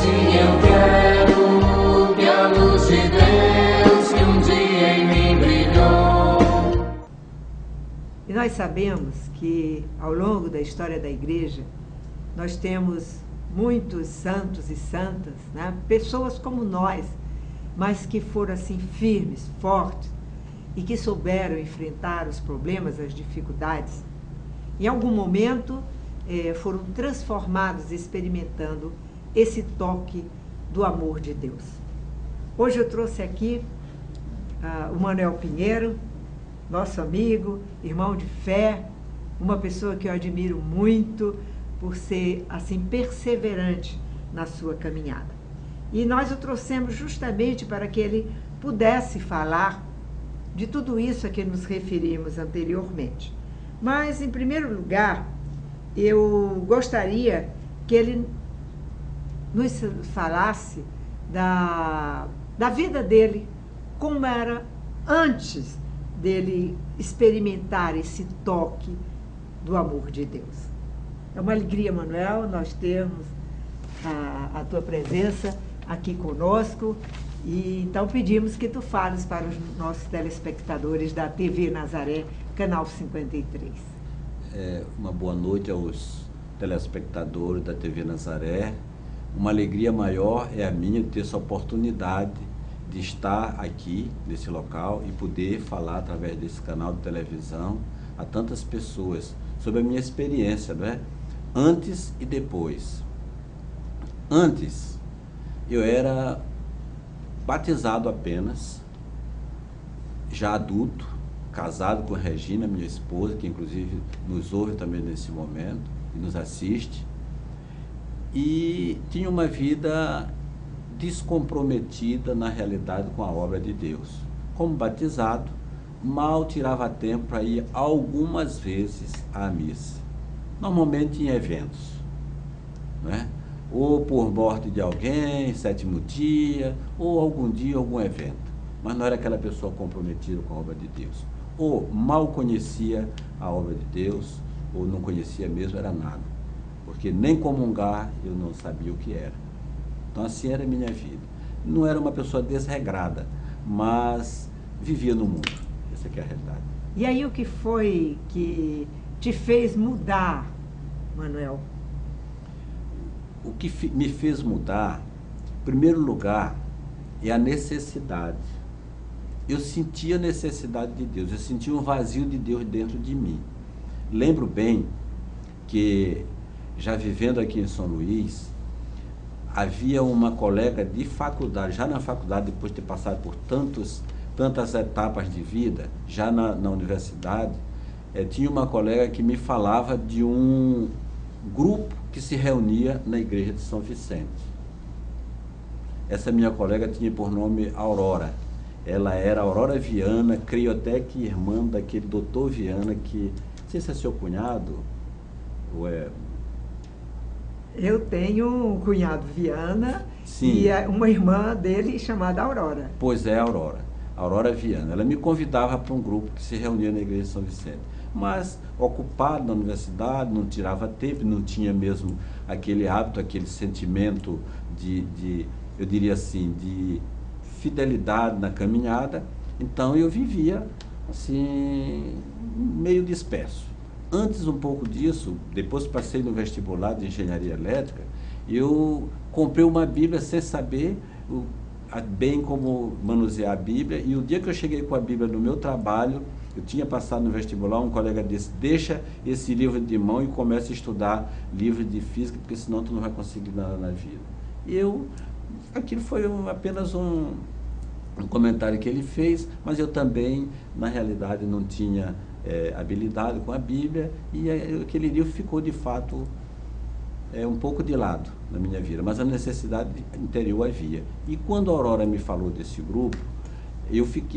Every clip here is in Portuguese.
Assim eu quero que a luz de Deus que um dia em mim brilhou. E nós sabemos que ao longo da história da igreja, nós temos muitos santos e santas, né? Pessoas como nós, mas que foram assim firmes, fortes, e que souberam enfrentar os problemas, as dificuldades. Em algum momento foram transformados, experimentando esse toque do amor de Deus. Hoje eu trouxe aqui o Manuel Pinheiro, nosso amigo, irmão de fé, uma pessoa que eu admiro muito por ser assim perseverante na sua caminhada. E nós o trouxemos justamente para que ele pudesse falar de tudo isso a que nos referimos anteriormente. Mas, em primeiro lugar, eu gostaria que ele nos falasse da vida dele, como era antes dele experimentar esse toque do amor de Deus. É uma alegria, Manuel, nós termos a tua presença aqui conosco, e então pedimos que tu fales para os nossos telespectadores da TV Nazaré, canal 53. Uma boa noite aos telespectadores da TV Nazaré. Uma alegria maior é a minha de ter essa oportunidade de estar aqui nesse local e poder falar através desse canal de televisão a tantas pessoas sobre a minha experiência, não é? Antes e depois. Antes, eu era batizado apenas, já adulto, casado com Regina, minha esposa, que inclusive nos ouve também nesse momento e nos assiste, e tinha uma vida descomprometida na realidade com a obra de Deus. Como batizado, mal tirava tempo para ir algumas vezes à missa, normalmente em eventos, né? Ou por morte de alguém, sétimo dia, ou algum dia, algum evento. Mas não era aquela pessoa comprometida com a obra de Deus. Ou mal conhecia a obra de Deus, ou não conhecia mesmo, era nada. Porque nem comungar eu não sabia o que era. Então assim era a minha vida. Não era uma pessoa desregrada, mas vivia no mundo. Essa é a realidade. E aí o que foi que te fez mudar, Manuel? O que me fez mudar, em primeiro lugar, é a necessidade. Eu sentia a necessidade de Deus, eu sentia um vazio de Deus dentro de mim. Lembro bem que, já vivendo aqui em São Luís, havia uma colega de faculdade, já na faculdade, depois de ter passado por tantas etapas de vida, já na universidade, tinha uma colega que me falava de um grupo que se reunia na igreja de São Vicente. Essa minha colega tinha por nome Aurora. Ela era Aurora Viana, creio até que irmã daquele doutor Viana, que, não sei se é seu cunhado, ou é... Eu tenho um cunhado Viana. Sim. E uma irmã dele chamada Aurora. Pois é, Aurora Viana. Ela me convidava para um grupo que se reunia na igreja de São Vicente. Mas ocupado na universidade, não tirava tempo, não tinha mesmo aquele hábito, aquele sentimento eu diria assim, de fidelidade na caminhada. Então eu vivia assim, meio disperso. Antes um pouco disso, depois que passei no vestibular de engenharia elétrica, eu comprei uma Bíblia sem saber bem como manusear a Bíblia, e o dia que eu cheguei com a Bíblia no meu trabalho, eu tinha passado no vestibular, um colega disse: deixa esse livro de mão e começa a estudar livro de física, porque senão tu não vai conseguir nada na vida. E aquilo foi apenas um comentário que ele fez, mas eu também, na realidade, não tinha habilidade com a Bíblia, e aquele livro ficou, de fato, um pouco de lado na minha vida, mas a necessidade interior havia. E quando a Aurora me falou desse grupo,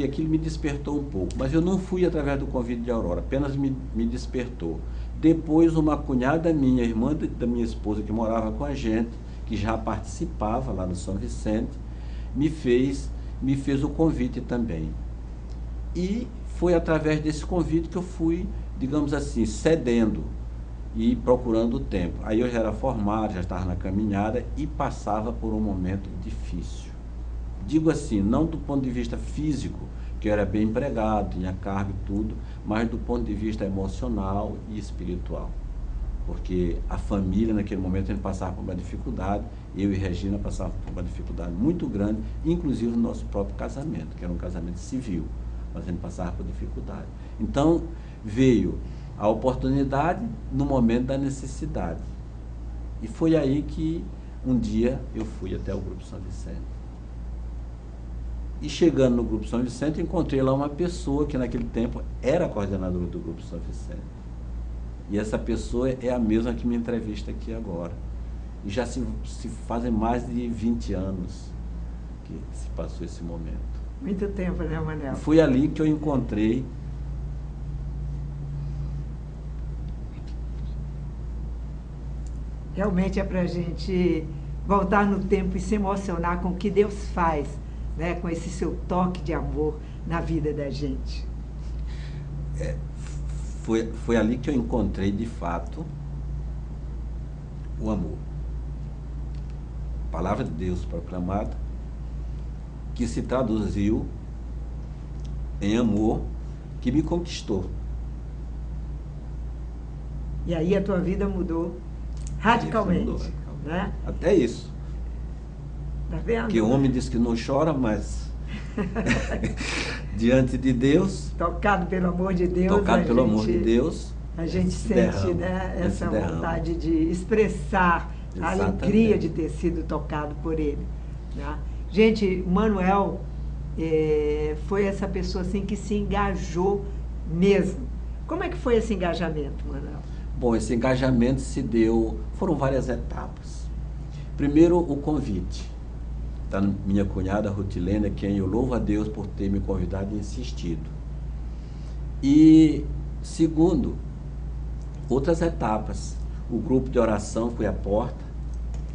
aquilo me despertou um pouco, mas eu não fui através do convite de Aurora, apenas me despertou. Depois, uma cunhada minha, irmã da minha esposa, que morava com a gente, que já participava lá no São Vicente, me fez o convite também. E foi através desse convite que eu fui, digamos assim, cedendo e procurando o tempo. Aí eu já era formado, já estava na caminhada e passava por um momento difícil. Digo assim, não do ponto de vista físico, que eu era bem empregado, tinha cargo e tudo, mas do ponto de vista emocional e espiritual. Porque a família, naquele momento, a gente passava por uma dificuldade, eu e Regina passávamos por uma dificuldade muito grande, inclusive no nosso próprio casamento, que era um casamento civil, mas a gente passava por dificuldade. Então, veio a oportunidade no momento da necessidade. E foi aí que, um dia, eu fui até o Grupo São Vicente. E chegando no Grupo São Vicente, encontrei lá uma pessoa que naquele tempo era coordenadora do Grupo São Vicente. E essa pessoa é a mesma que me entrevista aqui agora. E já se fazem mais de 20 anos que se passou esse momento. Muito tempo, né, Manel? Foi ali que eu encontrei realmente é para a gente voltar no tempo e se emocionar com o que Deus faz, né, com esse seu toque de amor na vida da gente. Foi ali que eu encontrei, de fato, o amor. A palavra de Deus proclamada, que se traduziu em amor, que me conquistou. E aí a tua vida mudou radicalmente, Mudou, né? Até isso. Tá vendo? Que o homem diz que não chora, mas diante de Deus, Tocado pelo amor de Deus, tocado pelo amor de Deus, a gente se sente, derrama, né, essa derrama. vontade de expressar a Exatamente. alegria de ter sido tocado por ele, né? Gente, Manuel foi essa pessoa assim que se engajou mesmo. Como é que foi esse engajamento, Manuel? Bom, esse engajamento se deu, foram várias etapas. Primeiro, o convite da minha cunhada Rutilene, quem eu louvo a Deus por ter me convidado e insistido. E, segundo, outras etapas. O grupo de oração foi a porta,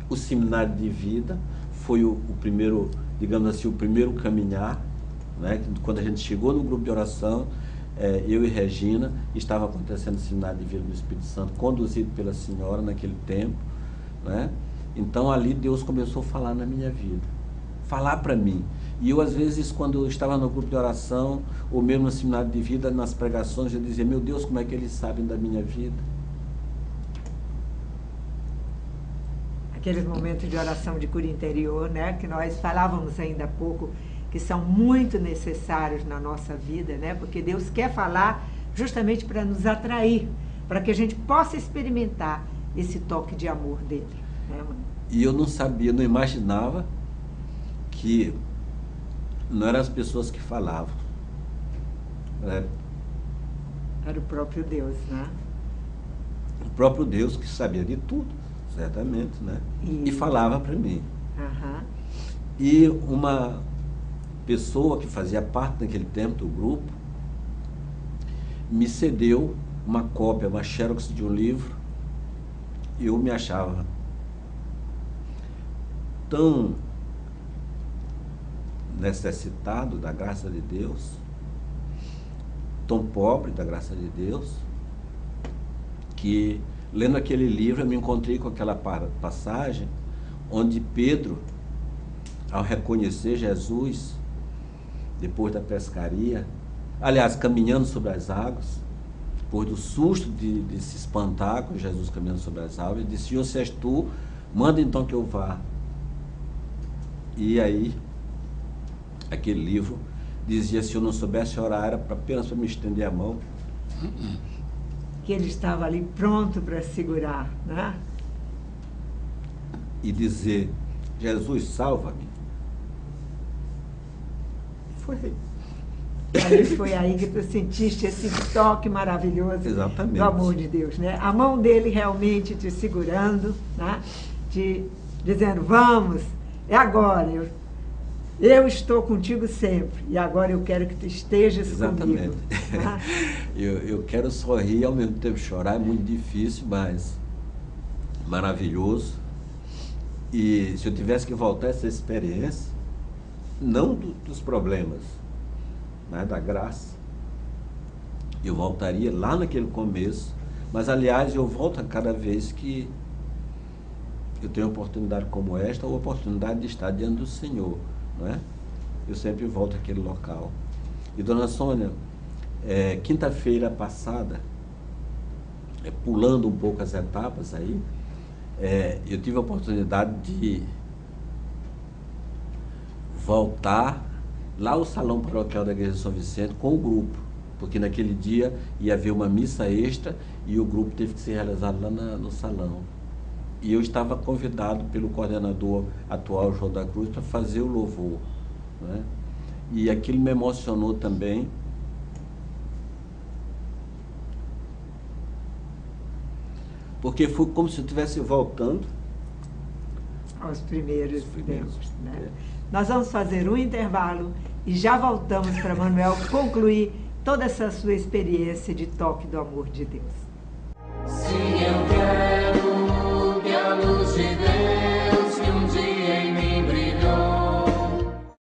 o seminário de vida foi o primeiro, digamos assim, o primeiro caminhar, né? Quando a gente chegou no grupo de oração, eu e Regina, estava acontecendo o seminário de vida do Espírito Santo, conduzido pela senhora naquele tempo, né? Então ali Deus começou a falar na minha vida, falar para mim. E eu às vezes, quando eu estava no grupo de oração, ou mesmo no seminário de vida, nas pregações, eu dizia, meu Deus, como é que eles sabem da minha vida? Aqueles momentos de oração de cura interior, né, que nós falávamos ainda há pouco, que são muito necessários na nossa vida, né, porque Deus quer falar justamente para nos atrair, para que a gente possa experimentar esse toque de amor dele, né, mãe? E eu não sabia, não imaginava que não eram as pessoas que falavam, né? Era o próprio Deus, né? O próprio Deus que sabia de tudo, certamente, né? E falava para mim. Aham. E uma pessoa que fazia parte naquele tempo do grupo me cedeu uma cópia, uma xerox de um livro, e eu me achava tão necessitado da graça de Deus, tão pobre da graça de Deus, que lendo aquele livro eu me encontrei com aquela passagem onde Pedro, ao reconhecer Jesus, depois da pescaria, aliás, caminhando sobre as águas, depois do susto de se espantar com Jesus caminhando sobre as águas, ele disse, Senhor, se és tu, manda então que eu vá. E aí, aquele livro dizia, se eu não soubesse orar, era apenas para me estender a mão. Que ele estava ali pronto para segurar, né? E dizer, Jesus, salva-me. Foi aí que tu sentiste esse toque maravilhoso. Exatamente. Do amor de Deus, né? A mão dele realmente te segurando, né? Te dizendo, vamos, é agora, eu estou contigo sempre, e agora eu quero que tu estejas comigo. Né? Eu quero sorrir e ao mesmo tempo chorar, é muito difícil, mas maravilhoso. E se eu tivesse que voltar a essa experiência, não dos problemas, mas da graça, eu voltaria lá naquele começo, Mas, aliás, eu volto a cada vez que eu tenho oportunidade como esta, ou oportunidade de estar diante do Senhor, não é? Eu sempre volto àquele local. E, dona Sônia, quinta-feira passada, pulando um pouco as etapas aí, eu tive a oportunidade de voltar lá ao Salão Paroquial da Igreja de São Vicente com o grupo, porque naquele dia ia haver uma missa extra e o grupo teve que ser realizado lá no salão. E eu estava convidado pelo coordenador atual, João da Cruz, para fazer o louvor, né? E aquilo me emocionou também, porque foi como se eu estivesse voltando aos primeiros tempos, né? Nós vamos fazer um intervalo e já voltamos para Manuel concluir toda essa sua experiência de toque do amor de Deus. Se eu quero